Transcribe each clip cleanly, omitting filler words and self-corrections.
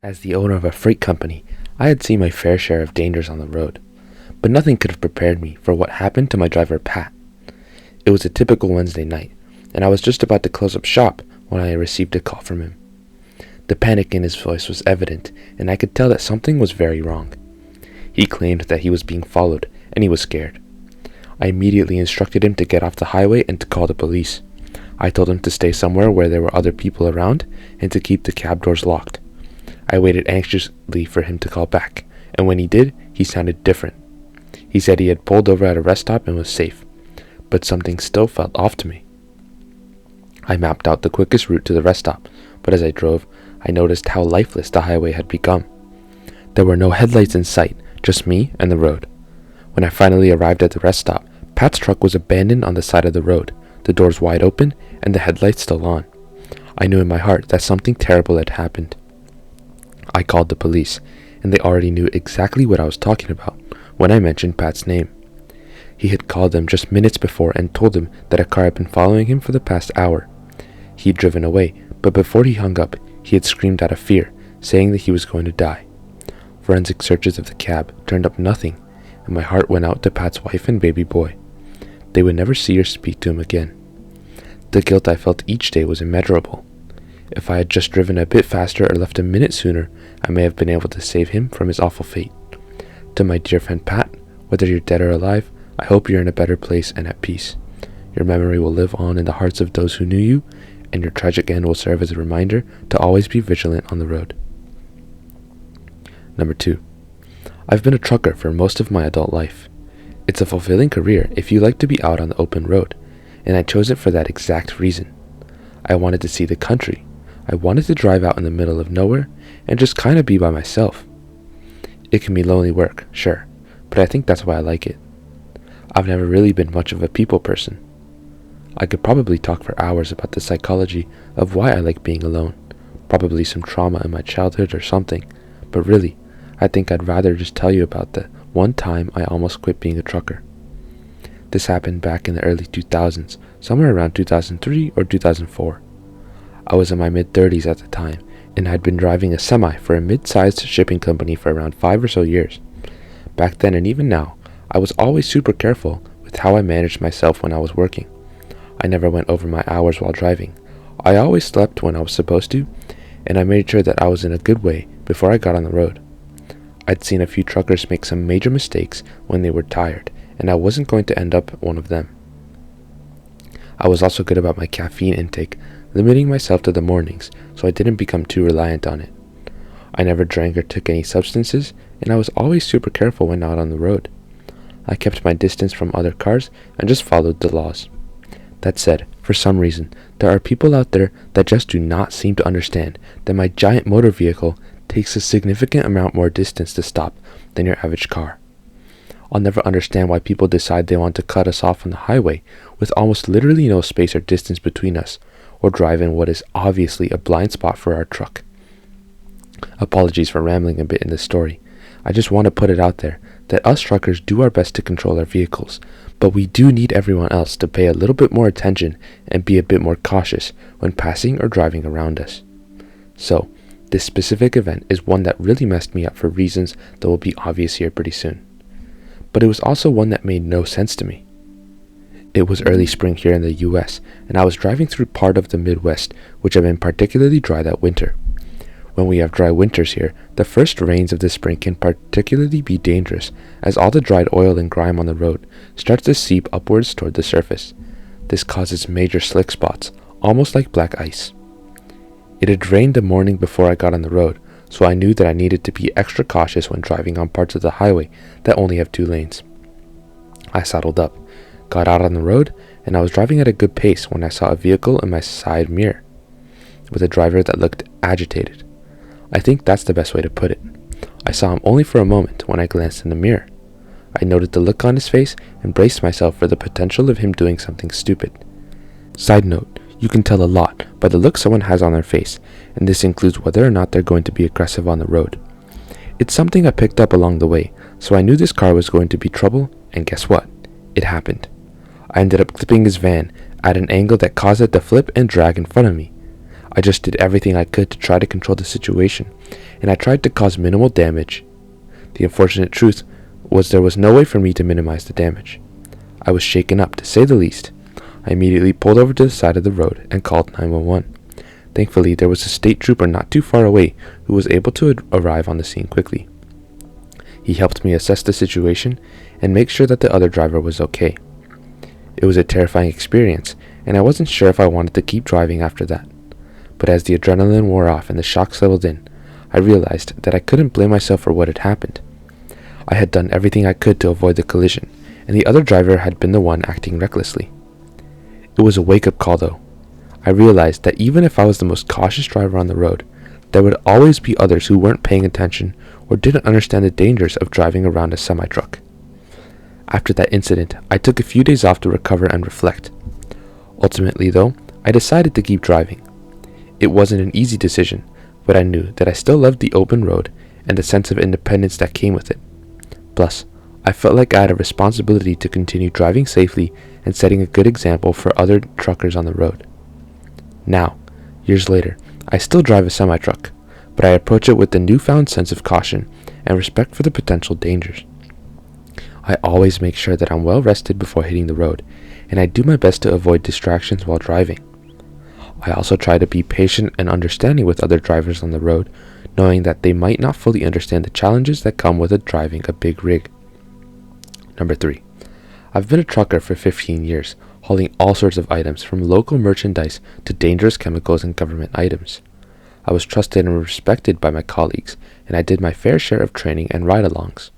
As the owner of a freight company, I had seen my fair share of dangers on the road, but nothing could have prepared me for what happened to my driver Pat. It was a typical Wednesday night, and I was just about to close up shop when I received a call from him. The panic in his voice was evident, and I could tell that something was very wrong. He claimed that he was being followed, and he was scared. I immediately instructed him to get off the highway and to call the police. I told him to stay somewhere where there were other people around, and to keep the cab doors locked. I waited anxiously for him to call back, and when he did, he sounded different. He said he had pulled over at a rest stop and was safe, but something still felt off to me. I mapped out the quickest route to the rest stop, but as I drove, I noticed how lifeless the highway had become. There were no headlights in sight, just me and the road. When I finally arrived at the rest stop, Pat's truck was abandoned on the side of the road, the doors wide open, and the headlights still on. I knew in my heart that something terrible had happened. I called the police, and they already knew exactly what I was talking about when I mentioned Pat's name. He had called them just minutes before and told them that a car had been following him for the past hour. He had driven away, but before he hung up, he had screamed out of fear, saying that he was going to die. Forensic searches of the cab turned up nothing, and my heart went out to Pat's wife and baby boy. They would never see or speak to him again. The guilt I felt each day was immeasurable. If I had just driven a bit faster or left a minute sooner, I may have been able to save him from his awful fate. To my dear friend Pat, whether you're dead or alive, I hope you're in a better place and at peace. Your memory will live on in the hearts of those who knew you, and your tragic end will serve as a reminder to always be vigilant on the road. Number 2. I've been a trucker for most of my adult life. It's a fulfilling career if you like to be out on the open road, and I chose it for that exact reason. I wanted to see the country. I wanted to drive out in the middle of nowhere and just kind of be by myself. It can be lonely work, sure, but I think that's why I like it. I've never really been much of a people person. I could probably talk for hours about the psychology of why I like being alone, probably some trauma in my childhood or something, but really, I think I'd rather just tell you about the one time I almost quit being a trucker. This happened back in the early 2000s, somewhere around 2003 or 2004. I was in my mid-30s at the time, and had been driving a semi for a mid-sized shipping company for around 5 or so years. Back then and even now, I was always super careful with how I managed myself when I was working. I never went over my hours while driving. I always slept when I was supposed to, and I made sure that I was in a good way before I got on the road. I'd seen a few truckers make some major mistakes when they were tired, and I wasn't going to end up one of them. I was also good about my caffeine intake, limiting myself to the mornings so I didn't become too reliant on it. I never drank or took any substances, and I was always super careful when out on the road. I kept my distance from other cars and just followed the laws. That said, for some reason, there are people out there that just do not seem to understand that my giant motor vehicle takes a significant amount more distance to stop than your average car. I'll never understand why people decide they want to cut us off on the highway with almost literally no space or distance between us, or drive in what is obviously a blind spot for our truck. Apologies for rambling a bit in this story. I just want to put it out there that us truckers do our best to control our vehicles, but we do need everyone else to pay a little bit more attention and be a bit more cautious when passing or driving around us. So, this specific event is one that really messed me up for reasons that will be obvious here pretty soon. But it was also one that made no sense to me. It was early spring here in the US, and I was driving through part of the Midwest, which had been particularly dry that winter. When we have dry winters here, the first rains of the spring can particularly be dangerous, as all the dried oil and grime on the road starts to seep upwards toward the surface. This causes major slick spots, almost like black ice. It had rained the morning before I got on the road, so I knew that I needed to be extra cautious when driving on parts of the highway that only have 2 lanes. I saddled up, got out on the road, and I was driving at a good pace when I saw a vehicle in my side mirror, with a driver that looked agitated. I think that's the best way to put it. I saw him only for a moment when I glanced in the mirror. I noted the look on his face and braced myself for the potential of him doing something stupid. Side note, you can tell a lot by the look someone has on their face, and this includes whether or not they're going to be aggressive on the road. It's something I picked up along the way, so I knew this car was going to be trouble, and guess what? It happened. I ended up clipping his van at an angle that caused it to flip and drag in front of me. I just did everything I could to try to control the situation, and I tried to cause minimal damage. The unfortunate truth was there was no way for me to minimize the damage. I was shaken up, to say the least. I immediately pulled over to the side of the road and called 911. Thankfully, there was a state trooper not too far away who was able to arrive on the scene quickly. He helped me assess the situation and make sure that the other driver was okay. It was a terrifying experience, and I wasn't sure if I wanted to keep driving after that. But as the adrenaline wore off and the shock settled in, I realized that I couldn't blame myself for what had happened. I had done everything I could to avoid the collision, and the other driver had been the one acting recklessly. It was a wake-up call, though. I realized that even if I was the most cautious driver on the road, there would always be others who weren't paying attention or didn't understand the dangers of driving around a semi-truck. After that incident, I took a few days off to recover and reflect. Ultimately, though, I decided to keep driving. It wasn't an easy decision, but I knew that I still loved the open road and the sense of independence that came with it. Plus, I felt like I had a responsibility to continue driving safely and setting a good example for other truckers on the road. Now, years later, I still drive a semi-truck, but I approach it with a newfound sense of caution and respect for the potential dangers. I always make sure that I'm well rested before hitting the road, and I do my best to avoid distractions while driving. I also try to be patient and understanding with other drivers on the road, knowing that they might not fully understand the challenges that come with driving a big rig. Number 3. I've been a trucker for 15 years, hauling all sorts of items from local merchandise to dangerous chemicals and government items. I was trusted and respected by my colleagues, and I did my fair share of training and ride-alongs.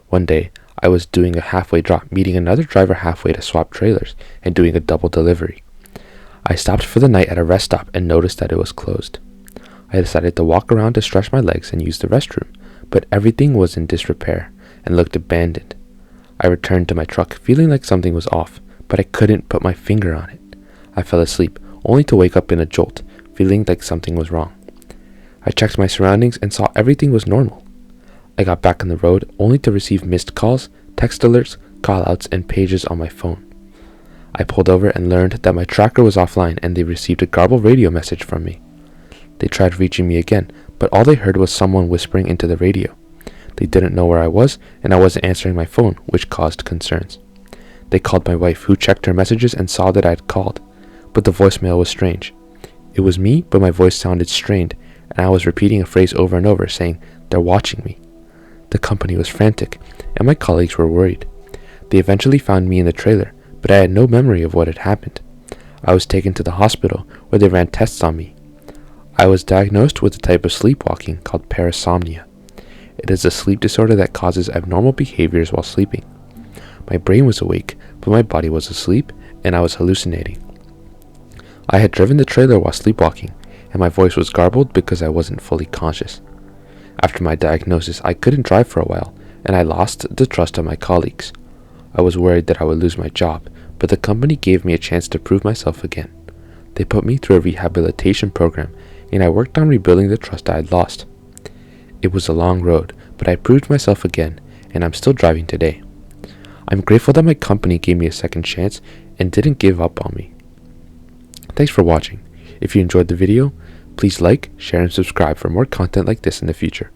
One day, I was doing a halfway drop, meeting another driver halfway to swap trailers, and doing a double delivery. I stopped for the night at a rest stop and noticed that it was closed. I decided to walk around to stretch my legs and use the restroom, but everything was in disrepair and looked abandoned. I returned to my truck, feeling like something was off, but I couldn't put my finger on it. I fell asleep, only to wake up in a jolt, feeling like something was wrong. I checked my surroundings and saw everything was normal. I got back on the road, only to receive missed calls, text alerts, callouts, and pages on my phone. I pulled over and learned that my tracker was offline and they received a garbled radio message from me. They tried reaching me again, but all they heard was someone whispering into the radio. They didn't know where I was, and I wasn't answering my phone, which caused concerns. They called my wife, who checked her messages and saw that I had called, but the voicemail was strange. It was me, but my voice sounded strained, and I was repeating a phrase over and over, saying, "They're watching me." The company was frantic, and my colleagues were worried. They eventually found me in the trailer, but I had no memory of what had happened. I was taken to the hospital, where they ran tests on me. I was diagnosed with a type of sleepwalking called parasomnia. It is a sleep disorder that causes abnormal behaviors while sleeping. My brain was awake, but my body was asleep, and I was hallucinating. I had driven the trailer while sleepwalking, and my voice was garbled because I wasn't fully conscious. After my diagnosis, I couldn't drive for a while, and I lost the trust of my colleagues. I was worried that I would lose my job, but the company gave me a chance to prove myself again. They put me through a rehabilitation program, and I worked on rebuilding the trust I had lost. It was a long road, but I proved myself again, and I'm still driving today. I'm grateful that my company gave me a second chance and didn't give up on me. Thanks for watching. If you enjoyed the video, please like, share, and subscribe for more content like this in the future.